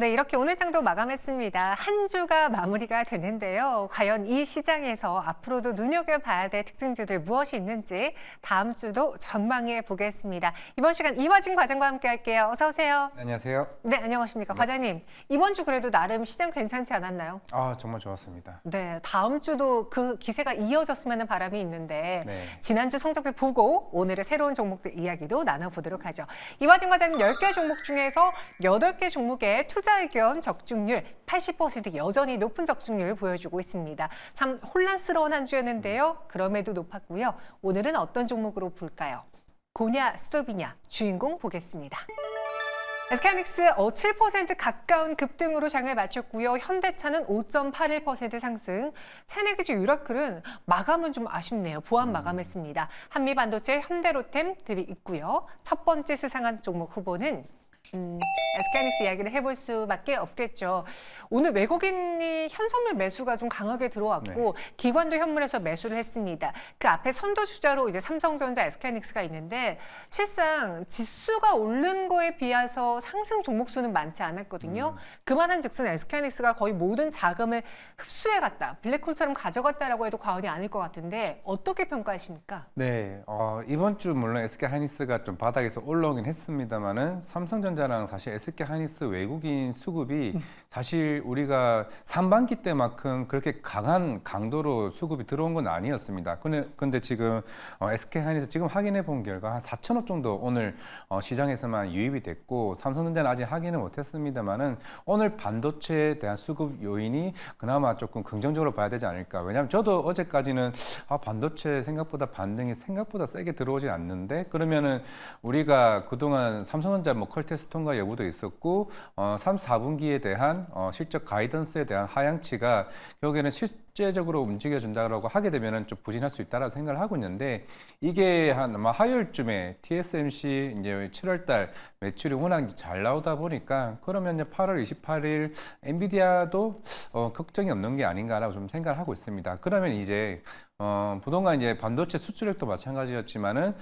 네, 이렇게 오늘 장도 마감했습니다. 한 주가 마무리가 되는데요. 과연 이 시장에서 앞으로도 눈여겨봐야 될 특징주들 무엇이 있는지 다음 주도 전망해 보겠습니다. 이번 시간 이화진 과장과 함께 할게요. 어서 오세요. 안녕하세요. 네, 안녕하십니까. 과장님, 이번 주 그래도 나름 시장 괜찮지 않았나요? 정말 좋았습니다. 네, 다음 주도 그 기세가 이어졌으면 하는 바람이 있는데 네. 지난주 성적표 보고 오늘의 새로운 종목들 이야기도 나눠보도록 하죠. 이화진 과장님 10개 종목 중에서 8개 종목의 투자 의견 적중률 80% 여전히 높은 적중률을 보여주고 있습니다. 참 혼란스러운 한 주였는데요. 그럼에도 높았고요. 오늘은 어떤 종목으로 볼까요? 고냐, 스톱이냐, 주인공 보겠습니다. SK하이닉스 7% 가까운 급등으로 장을 마쳤고요. 현대차는 5.81% 상승. 새내기주 유라클은 마감은 좀 아쉽네요. 보완 마감했습니다. 한미반도체, 현대로템들이 있고요. 첫 번째 수상한 종목 후보는 SK하이닉스 이야기를 해볼 수밖에 없겠죠. 오늘 외국인이 현선물 매수가 좀 강하게 들어왔고 기관도 현물에서 매수를 했습니다. 그 앞에 선두주자로 이제 삼성전자, SK하이닉스가 있는데 실상 지수가 오른 거에 비해서 상승 종목 수는 많지 않았거든요. 그만한즉슨 SK하이닉스가 거의 모든 자금을 흡수해갔다, 블랙홀처럼 가져갔다라고 해도 과언이 아닐 것 같은데 어떻게 평가하십니까? 네, 이번 주 물론 SK하이닉스가 좀 바닥에서 올라오긴 했습니다만은 삼성전자랑 사실 SK하이닉스 외국인 수급이 사실 우리가 상반기 때만큼 그렇게 강한 강도로 수급이 들어온 건 아니었습니다. 근데 지금 SK하이닉스 지금 확인해 본 결과 한 4천억 정도 오늘 시장에서만 유입이 됐고 삼성전자는 아직 확인을 못했습니다만은 오늘 반도체에 대한 수급 요인이 그나마 조금 긍정적으로 봐야 되지 않을까. 왜냐하면 저도 어제까지는 반도체 생각보다 반등이 생각보다 세게 들어오지 않는데 그러면은 우리가 그동안 삼성전자 뭐 퀄테스톤과 여부도 있었고 3, 4분기에 대한 실적 가이던스에 대한 하향치가 결국에는 실제적으로 움직여준다고 하게 되면은 좀 부진할 수 있다라고 생각을 하고 있는데 이게 한 아마 화요일쯤에 TSMC 이제 7월달 매출이 워낙 잘 나오다 보니까 그러면 이제 8월 28일 엔비디아도 걱정이 없는 게 아닌가라고 좀 생각을 하고 있습니다. 그러면 이제 그동안 이제 반도체 수출력도 마찬가지였지만은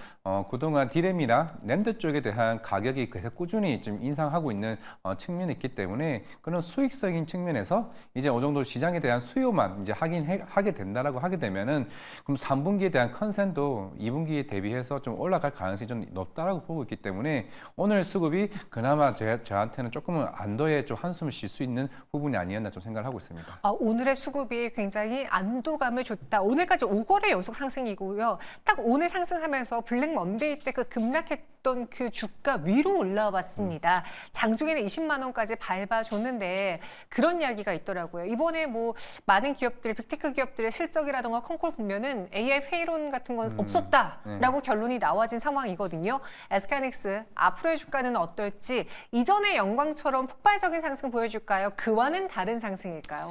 그동안 디램이나 낸드 쪽에 대한 가격이 계속 꾸준히 좀 인상하고 있는 측면이 있기 때문에 그런 수익적인 측면에서 이제 어느 정도 시장에 대한 수요만 이제 하게 된다라고 하게 되면은 그럼 3분기에 대한 컨센도 2분기에 대비해서 좀 올라갈 가능성이 좀 높다라고 보고 있기 때문에 오늘 수급이 그나마 저한테는 조금은 안도에 좀 한숨을 쉴 수 있는 부분이 아니었나 좀 생각을 하고 있습니다. 오늘의 수급이 굉장히 안도감을 줬다. 오늘까지 5거래 연속 상승이고요. 딱 오늘 상승하면서 블랙 먼데이 때 그 급락했던 그 주가 위로 올라왔습니다. 장중에는 20만 원까지 밟아줬는데 그런 이야기가 있더라고요. 이번에 뭐 많은 기업들, 빅테크 기업들의 실적이라던가 콩콜 보면은 AI 회의론 같은 건 없었다라고 결론이 나와진 상황이거든요. SK하이닉스 앞으로의 주가는 어떨지 이전의 영광처럼 폭발적인 상승 보여줄까요? 그와는 다른 상승일까요?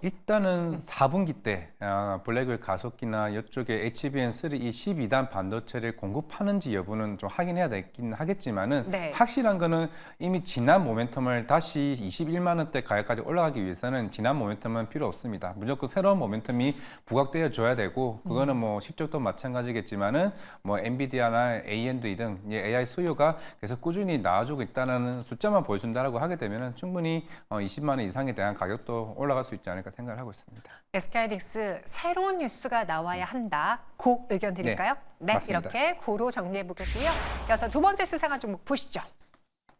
일단은 4분기 때 블랙을 가속기나 이쪽에 HBM3 이 12단 반도체를 공급하는지 여부는 좀 확인해야 되긴 하겠지만은 확실한 거는 이미 지난 모멘텀을 다시 21만 원대 가격까지 올라가기 위해서는 지난 모멘텀은 필요 없습니다. 무조건 새로운 모멘텀이 부각되어 줘야 되고 그거는 뭐 실적도 마찬가지겠지만은 뭐 엔비디아나 AMD 등 AI 수요가 계속 꾸준히 나와주고 있다는 숫자만 보여준다라고 하게 되면은 충분히 20만 원 이상에 대한 가격도 올라갈 수 있지 않을까 생각을 하고 있습니다. SK하이닉스 새로운 뉴스가 나와야 한다. 고 의견 드릴까요? 네, 맞습니다. 이렇게 고로 정리해 보겠고요. 이어서 두 번째 수상한 종목 보시죠.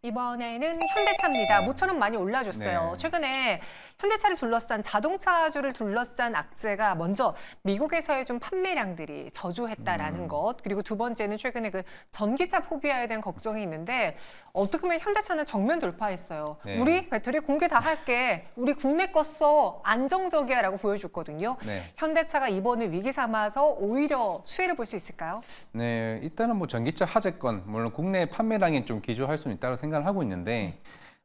이번에는 현대차입니다. 모처럼 많이 올라줬어요. 최근에 현대차를 둘러싼 자동차주를 둘러싼 악재가 먼저 미국에서의 좀 판매량들이 저조했다라는 것, 그리고 두 번째는 최근에 그 전기차 포비아에 대한 걱정이 있는데 어떻게 보면 현대차는 정면 돌파했어요. 우리 배터리 공개 다 할게. 우리 국내 거 써. 안정적이야라고 보여줬거든요. 현대차가 이번을 위기 삼아서 오히려 수혜를 볼 수 있을까요? 네, 일단은 뭐 전기차 화재건 물론 국내 판매량이 좀 기조할 수는 있다고 생각을 하고 있는데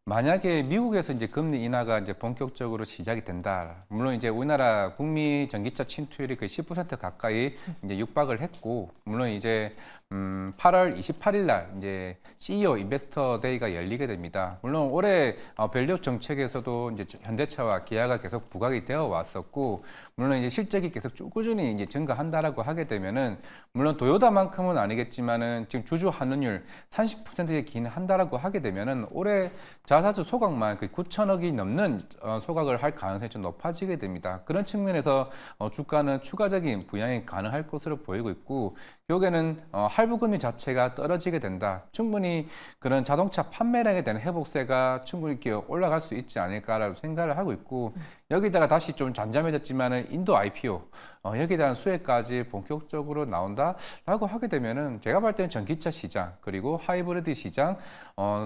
만약에 미국에서 이제 금리 인하가 이제 본격적으로 시작이 된다. 물론 이제 우리나라 북미 전기차 침투율이 거의 10% 가까이 이제 육박을 했고, 물론 이제 8월 28일 날 이제 CEO 인베스터 데이가 열리게 됩니다. 물론 올해 밸류업 정책에서도 이제 현대차와 기아가 계속 부각이 되어 왔었고, 물론 이제 실적이 계속 꾸준히 이제 증가한다라고 하게 되면은, 물론 도요타만큼은 아니겠지만은 지금 주주 환원율 30%에 기인한다라고 하게 되면은 올해 자사주 소각만 9천억이 넘는 소각을 할 가능성이 좀 높아지게 됩니다. 그런 측면에서 주가는 추가적인 부양이 가능할 것으로 보이고 있고, 결국에는 할부금리 자체가 떨어지게 된다. 충분히 그런 자동차 판매량에 대한 회복세가 충분히 이렇게 올라갈 수 있지 않을까라고 생각을 하고 있고, 여기다가 다시 좀 잠잠해졌지만은 인도 IPO 여기에 대한 수혜까지 본격적으로 나온다라고 하게 되면은 제가 볼 때는 전기차 시장 그리고 하이브리드 시장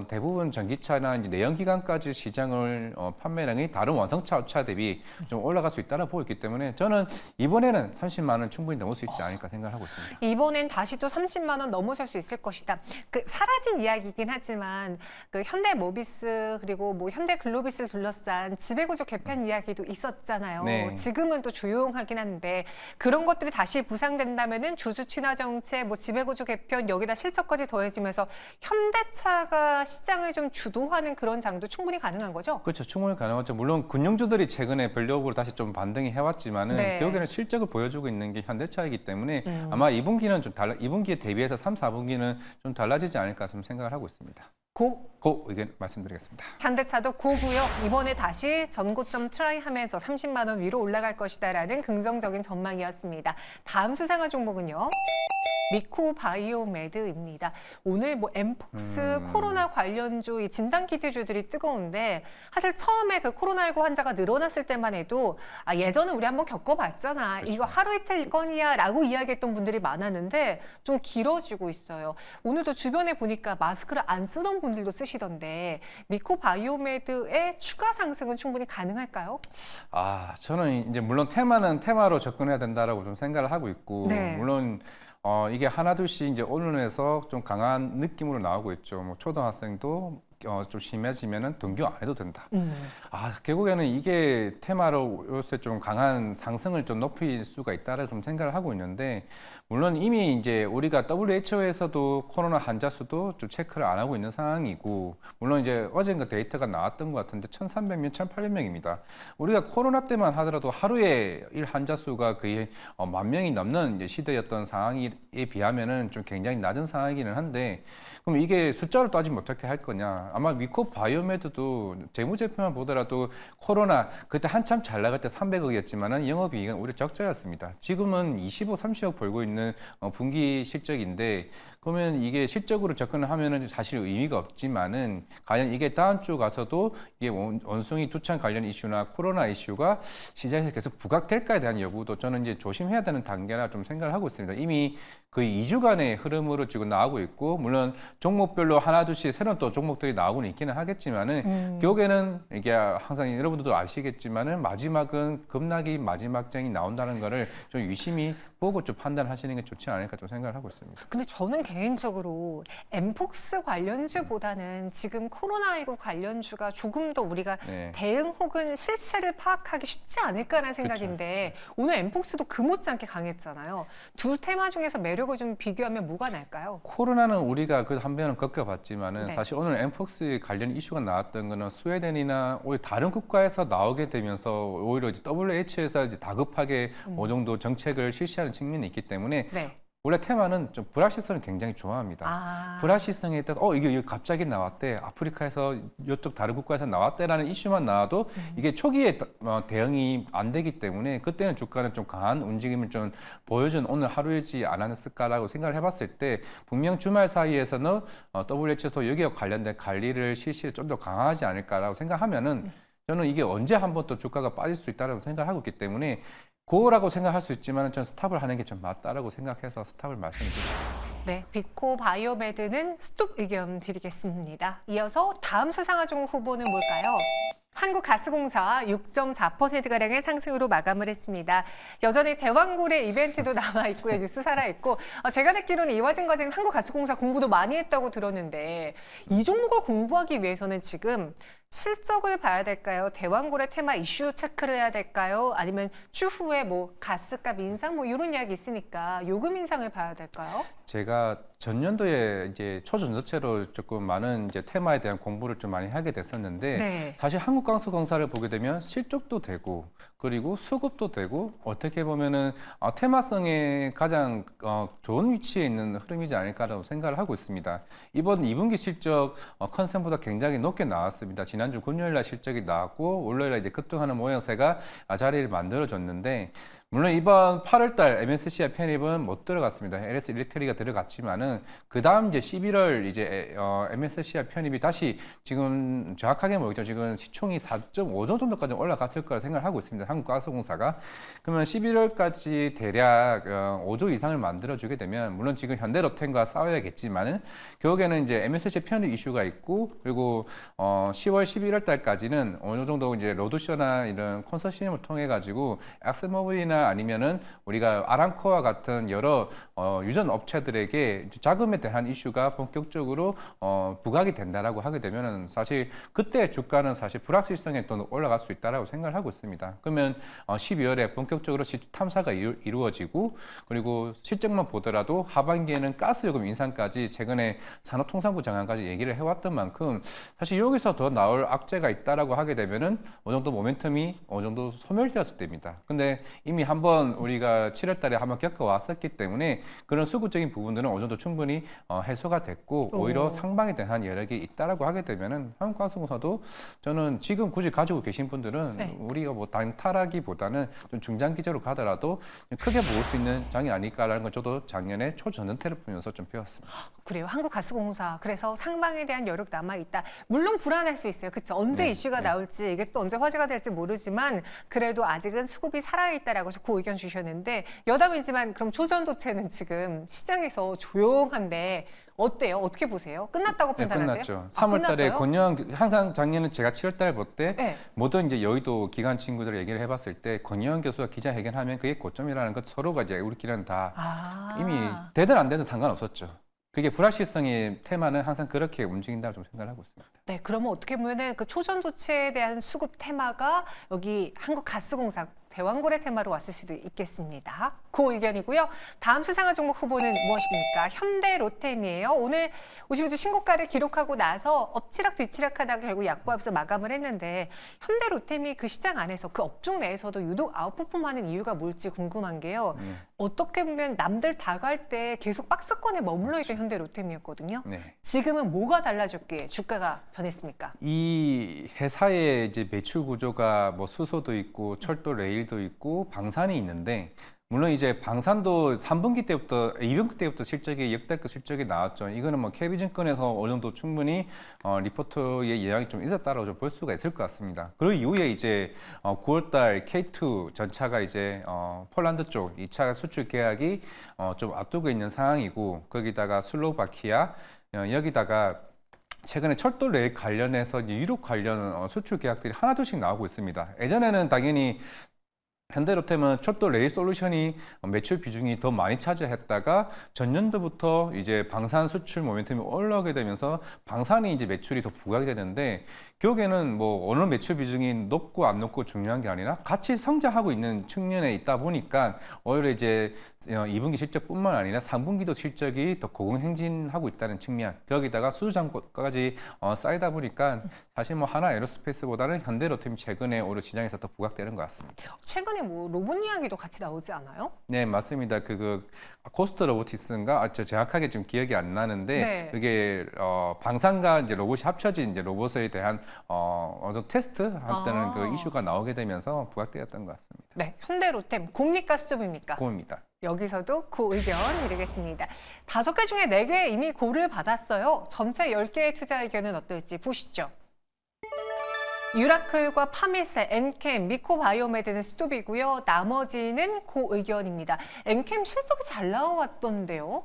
대부분 전기차나 이제 내연기관까지 시장을 판매량이 다른 원성차 차 대비 좀 올라갈 수 있다고 보고 있기 때문에 저는 이번에는 30만 원 충분히 넘을 수 있지 않을까 생각을 하고 있습니다. 이번엔 다시 또 30만 원 넘어설 수 있을 것이다. 사라진 이야기이긴 하지만 현대모비스 그리고 뭐 현대글로비스를 둘러싼 지배구조 개편 이야기도 있었잖아요. 네. 지금은 또 조용하긴 한데 그런 것들이 다시 부상된다면은 주주 친화 정책, 뭐 지배구조 개편 여기다 실적까지 더해지면서 현대차가 시장을 좀 주도하는 그런 장도 충분히 가능한 거죠? 그렇죠. 충분히 가능하죠. 물론 금융주들이 최근에 밸류업으로 다시 좀 반등이 해왔지만은 네. 결국에는 실적을 보여주고 있는 게 현대차이기 때문에 아마 2분기는 좀 2분기에 대비해서 3, 4분기는 좀 달라지지 않을까 좀 생각을 하고 있습니다. 고 의견 말씀드리겠습니다. 현대차도 고고요. 이번에 다시 전고점 트라이하면서 30만 원 위로 올라갈 것이다라는 긍정적인 전망이었습니다. 다음 수상한 종목은요. 미코바이오메드입니다. 오늘 뭐 엠폭스 코로나 관련주 이 진단키트주들이 뜨거운데 사실 처음에 그 코로나19 환자가 늘어났을 때만 해도 예전에 우리 한번 겪어봤잖아. 그렇죠. 이거 하루 이틀 건이야 라고 이야기했던 분들이 많았는데 좀 길어지고 있어요. 오늘도 주변에 보니까 마스크를 안 쓰던 분들도 쓰시던데 미코바이오메드의 추가 상승은 충분히 가능할까요? 저는 이제 물론 테마는 테마로 접근해야 된다라고 좀 생각을 하고 있고, 네. 물론 이게 하나둘씩 이제 언론에서 좀 강한 느낌으로 나오고 있죠. 뭐 초등학생도 좀 심해지면은 등교 안 해도 된다. 결국에는 이게 테마로 요새 좀 강한 상승을 좀 높일 수가 있다라고 좀 생각을 하고 있는데, 물론 이미 이제 우리가 WHO에서도 코로나 환자 수도 좀 체크를 안 하고 있는 상황이고, 물론 이제 어젠가 데이터가 나왔던 것 같은데 1,300명, 1,800명입니다. 우리가 코로나 때만 하더라도 하루에 일 환자 수가 거의 10,000명이 넘는 이제 시대였던 상황에 비하면은 좀 굉장히 낮은 상황이기는 한데, 그럼 이게 숫자로 따지면 어떻게 할 거냐? 아마 미코바이오메드도 재무제표만 보더라도 코로나 그때 한참 잘 나갈 때 300억이었지만은 영업이익은 오히려 적자였습니다. 지금은 25, 30억 벌고 있는 분기 실적인데, 그러면 이게 실적으로 접근을 하면은 사실 의미가 없지만은 과연 이게 다음 주 가서도 이게 원숭이 두창 관련 이슈나 코로나 이슈가 시장에서 계속 부각될까에 대한 여부도 저는 이제 조심해야 되는 단계라 좀 생각을 하고 있습니다. 이미 거의 2주간의 흐름으로 지금 나오고 있고, 물론 종목별로 하나둘씩 새로운 또 종목들이 나오고는 있기는 하겠지만은 결국에는 이게 항상 여러분들도 아시겠지만은 마지막은 급락이 마지막장이 나온다는 거를 좀 유심히 보고 좀 판단하시는 게 좋지 않을까 좀 생각을 하고 있습니다. 근데 저는 개인적으로 엠폭스 관련주보다는 지금 코로나19 관련주가 조금 더 우리가 네. 대응 혹은 실체를 파악하기 쉽지 않을까라는 생각인데 오늘 엠폭스도 그 못지않게 강했잖아요. 두 테마 중에서 매력을 좀 비교하면 뭐가 날까요? 코로나는 우리가 그 한 번은 겪어봤지만은 네. 사실 오늘 엠폭스 관련 이슈가 나왔던 거는 스웨덴이나 오히려 다른 국가에서 나오게 되면서 오히려 이제 WHO에서 이제 다급하게 어느 정도 정책을 실시하는 측면이 있기 때문에 네. 원래 테마는 좀 불확실성을 굉장히 좋아합니다. 불확실성에 따라서 이게 갑자기 나왔대, 아프리카에서 이쪽 다른 국가에서 나왔대라는 이슈만 나와도 이게 초기에 대응이 안 되기 때문에 그때는 주가는 좀 강한 움직임을 좀 보여준 오늘 하루이지 않았을까라고 생각을 해봤을 때, 분명 주말 사이에서는 WHO에서 여기와 관련된 관리를 실시를 좀 더 강화하지 않을까라고 생각하면은 저는 이게 언제 한번 또 주가가 빠질 수 있다고 생각을 하고 있기 때문에 고라고 생각할 수 있지만 저는 스탑을 하는 게 좀 맞다라고 생각해서 스탑을 말씀드립니다. 네, 비코바이오메드는 스톱 의견 드리겠습니다. 이어서 다음 수상화 종목 후보는 뭘까요? 한국가스공사 6.4%가량의 상승으로 마감을 했습니다. 여전히 대왕고래 이벤트도 남아있고요. 뉴스 살아있고 제가 듣기로는 이화진 과장님 한국가스공사 공부도 많이 했다고 들었는데 이 종목을 공부하기 위해서는 지금 실적을 봐야 될까요? 대왕고래 테마 이슈 체크를 해야 될까요? 아니면 추후에 뭐 가스값 인상 뭐 이런 이야기 있으니까 요금 인상을 봐야 될까요? 제가 전년도에 이제 초전도체로 조금 많은 이제 테마에 대한 공부를 좀 많이 하게 됐었는데 네. 사실 한국가스공사를 보게 되면 실적도 되고 그리고 수급도 되고 어떻게 보면은 테마성에 가장 좋은 위치에 있는 흐름이지 않을까라고 생각을 하고 있습니다. 이번 2분기 실적 컨센보다 굉장히 높게 나왔습니다. 지난주 금요일날 실적이 나왔고 월요일날 이제 급등하는 모양새가 자리를 만들어줬는데 물론 이번 8월달 MSCI 편입은 못 들어갔습니다. LS 일렉트리가 들어갔지만은 그 다음 이제 11월 이제 MSCI 편입이 다시 지금 정확하게 모르겠죠. 지금 시총이 4.5조 정도까지 올라갔을 거라 생각을 하고 있습니다. 한국가스공사가. 그러면 11월까지 대략 5조 이상을 만들어주게 되면 물론 지금 현대로템과 싸워야겠지만은 결국에는 이제 MSCI 편입 이슈가 있고 그리고 10월, 11월 달까지는 어느 정도 이제 로드쇼나 이런 컨소시엄을 통해 가지고 엑스모빌이나 아니면은 우리가 아람코와 같은 여러 유전 업체들에게 자금에 대한 이슈가 본격적으로 부각이 된다라고 하게 되면은 사실 그때 주가는 사실 불확실성에 또 올라갈 수 있다라고 생각을 하고 있습니다. 그러면 12월에 본격적으로 탐사가 이루어지고 그리고 실적만 보더라도 하반기에는 가스요금 인상까지 최근에 산업통상부 장관까지 얘기를 해왔던 만큼 사실 여기서 더 나올 악재가 있다라고 하게 되면은 어느 정도 모멘텀이 어느 정도 소멸되었을 때입니다. 근데 이미 한번 우리가 7월 달에 한번 겪어왔었기 때문에 그런 수급적인 부분들은 어느 정도 충분히 해소가 됐고 오히려 상방에 대한 여력이 있다라고 하게 되면은 한국가스공사도 저는 지금 굳이 가지고 계신 분들은 네. 우리가 뭐 단타라기보다는 좀 중장기적으로 가더라도 크게 먹을 수 있는 장이 아닐까라는 걸 저도 작년에 초전원태를 보면서 좀 배웠습니다. 그래요. 한국가스공사. 그래서 상방에 대한 여력 남아있다. 물론 불안할 수 있어요. 그렇죠. 언제 네, 이슈가 네. 나올지 이게 또 언제 화제가 될지 모르지만 그래도 아직은 수급이 살아있다라고 해서 그 의견 주셨는데 여담이지만 그럼 초전도체는 지금 시장에서 조용한데 어때요? 어떻게 보세요? 끝났다고 네, 판단하세요? 끝났죠. 아, 3월 달에 끝났어요? 권영환 항상 작년에 제가 7월 달에 볼 때 네. 모든 이제 여의도 기관 친구들 얘기를 해봤을 때 권영환 교수가 기자회견하면 그게 고점이라는 것 서로가 이제 우리끼리는 다 아. 이미 되든 안 되든 상관없었죠. 그게 불확실성의 테마는 항상 그렇게 움직인다고 좀 생각을 하고 있습니다. 네, 그러면 어떻게 보면은 그 초전도체에 대한 수급 테마가 여기 한국가스공사 대왕고래 테마로 왔을 수도 있겠습니다. 그 의견이고요. 다음 수상한 종목 후보는 무엇입니까? 현대로템이에요. 오늘 50주 신고가를 기록하고 나서 엎치락 뒤치락하다가 결국 약보합에서 마감을 했는데 현대로템이 그 시장 안에서 그 업종 내에서도 유독 아웃퍼폼하는 이유가 뭘지 궁금한 게요. 어떻게 보면 남들 다 갈 때 계속 박스권에 머물러 있던 현대로템이었거든요. 네. 지금은 뭐가 달라졌기에 주가가 변했습니까? 이 회사의 이제 매출 구조가 뭐 수소도 있고 철도 레일도 있고 방산이 있는데 물론 이제 방산도 3분기 때부터 2분기 때부터 실적이 역대급 실적이 나왔죠. 이거는 뭐 KB증권에서 어느 정도 충분히 리포트에 영향이 좀 있었다라고 좀 볼 수가 있을 것 같습니다. 그 이후에 이제 9월달 K2 전차가 이제 폴란드 쪽 2차 수출 계약이 좀 앞두고 있는 상황이고 거기다가 슬로바키아 여기다가 최근에 철도 레일 관련해서 이제 유럽 관련 수출 계약들이 하나둘씩 나오고 있습니다. 예전에는 당연히 현대로템은 철도 레일 솔루션이 매출 비중이 더 많이 차지했다가 전년도부터 이제 방산 수출 모멘텀이 올라오게 되면서 방산이 이제 매출이 더 부각이 되는데 결국에는 뭐 어느 매출 비중이 높고 안 높고 중요한 게 아니라 같이 성장하고 있는 측면에 있다 보니까 오히려 이제 2분기 실적뿐만 아니라 3분기도 실적이 더 고공행진하고 있다는 측면 거기다가 수주장까지 쌓이다 보니까 사실 뭐 하나 에어로스페이스보다는 현대로템이 최근에 오히려 시장에서 더 부각되는 것 같습니다. 최근에 뭐 로봇 이야기도 같이 나오지 않아요? 네, 맞습니다. 코스트 로보티스인가? 저 정확하게 좀 기억이 안 나는데 네. 그게 방산과 이제 로봇이 합쳐진 이제 로봇에 대한 어떤 테스트 한다는 그 이슈가 나오게 되면서 부각되었던 것 같습니다. 네, 현대로템 공입니까 수급입니까? 고입니다. 여기서도 그 의견 드리겠습니다. 5개 중에 4개 이미 고를 받았어요. 전체 10개의 투자 의견은 어떨지 보시죠. 유라클과 파밀셀, 엔캠, 미코바이오메드는 스톱이고요. 나머지는 고 의견입니다. 엔캠 실적이 잘 나왔던데요.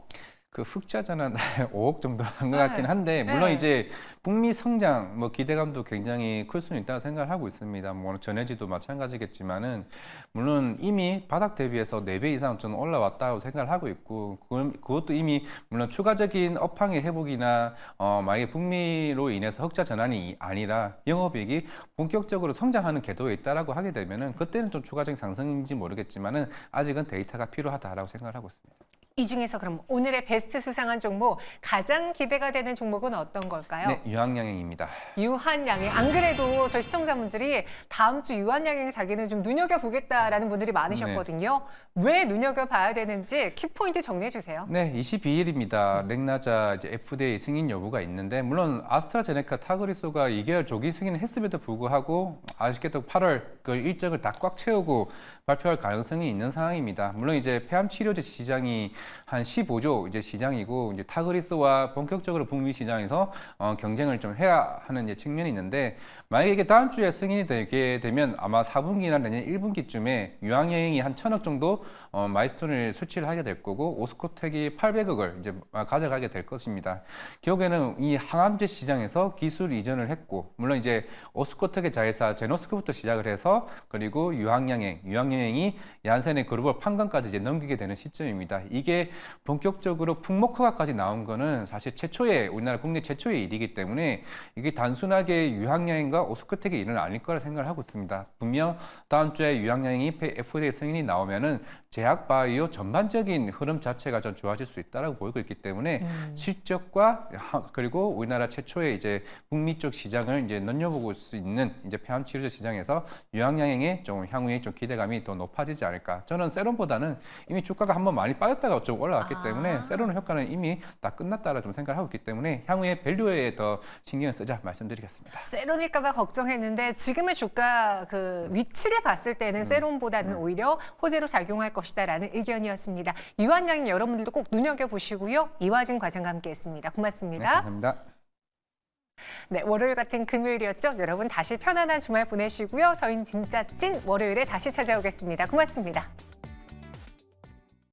그 흑자전환 5억 정도 한 것 같긴 한데 물론 네. 이제 북미 성장 뭐 기대감도 굉장히 클 수는 있다고 생각을 하고 있습니다. 뭐 전해지도 마찬가지겠지만은 물론 이미 바닥 대비해서 4배 이상 좀 올라왔다고 생각을 하고 있고 그것도 이미 물론 추가적인 업황의 회복이나 만약에 북미로 인해서 흑자 전환이 아니라 영업이익이 본격적으로 성장하는 궤도에 있다라고 하게 되면은 그때는 좀 추가적인 상승인지 모르겠지만은 아직은 데이터가 필요하다라고 생각을 하고 있습니다. 이 중에서 그럼 오늘의 베스트 수상한 종목 가장 기대가 되는 종목은 어떤 걸까요? 네, 유황양행입니다. 유한양행. 안 그래도 저희 시청자분들이 다음 주 유한양행 자기는 좀 눈여겨보겠다라는 분들이 많으셨거든요. 왜 눈여겨봐야 되는지 키포인트 정리해 주세요. 네, 22일입니다. 렉나자 이제 FDA 승인 여부가 있는데 물론 아스트라제네카 타그리소가 2개월 조기 승인을 했음에도 불구하고 아쉽게도 8월 그 일정을 다 꽉 채우고 발표할 가능성이 있는 상황입니다. 물론 이제 폐암 치료제 시장이 한 15조 이제 시장이고 이제 타그리소와 본격적으로 북미 시장에서 경쟁을 좀 해야 하는 이제 측면이 있는데 만약에 이게 다음 주에 승인이 되게 되면 아마 4분기나 내년 1분기쯤에 유황여행이 한 1,000억 정도 마이스톤을 수치를 하게 될 거고 오스코텍이 800억을 이제 가져가게 될 것입니다. 결국에는 이 항암제 시장에서 기술 이전을 했고 물론 이제 오스코텍의 자회사 제노스크부터 시작을 해서 그리고 유황여행이 얀센의 글로벌 판관까지 이제 넘기게 되는 시점입니다. 이게 본격적으로 풍목허가까지 나온 거는 사실 우리나라 국내 최초의 일이기 때문에 이게 단순하게 유황여행과 오스코텍의 일은 아닐 거라 생각을 하고 있습니다. 분명 다음 주에 유황여행이 FDA 승인이 나오면은 제약바이오 전반적인 흐름 자체가 좀 좋아질 수 있다라고 보이고 있기 때문에 실적과 그리고 우리나라 최초의 이제 북미 쪽 시장을 이제 눈여볼 수 있는 이제 폐암 치료제 시장에서 유황여행의 좀 향후에 좀 기대감이 더 높아지지 않을까. 저는 세론보다는 이미 주가가 한번 많이 빠졌다가 좀 올라왔기 때문에 세론의 효과는 이미 다 끝났다라 좀 생각을 하고 있기 때문에 향후에 밸류에 더 신경을 쓰자 말씀드리겠습니다. 세론일까봐 걱정했는데 지금의 주가 그 위치를 봤을 때는 세론보다는 오히려 호재로 작용할 것이다라는 의견이었습니다. 유한양행 여러분들도 꼭 눈여겨보시고요. 이화진 과장과 함께했습니다. 네, 고맙습니다. 감사합니다. 네, 월요일 같은 금요일이었죠. 여러분 다시 편안한 주말 보내시고요. 저희는 진짜 찐 월요일에 다시 찾아오겠습니다. 고맙습니다.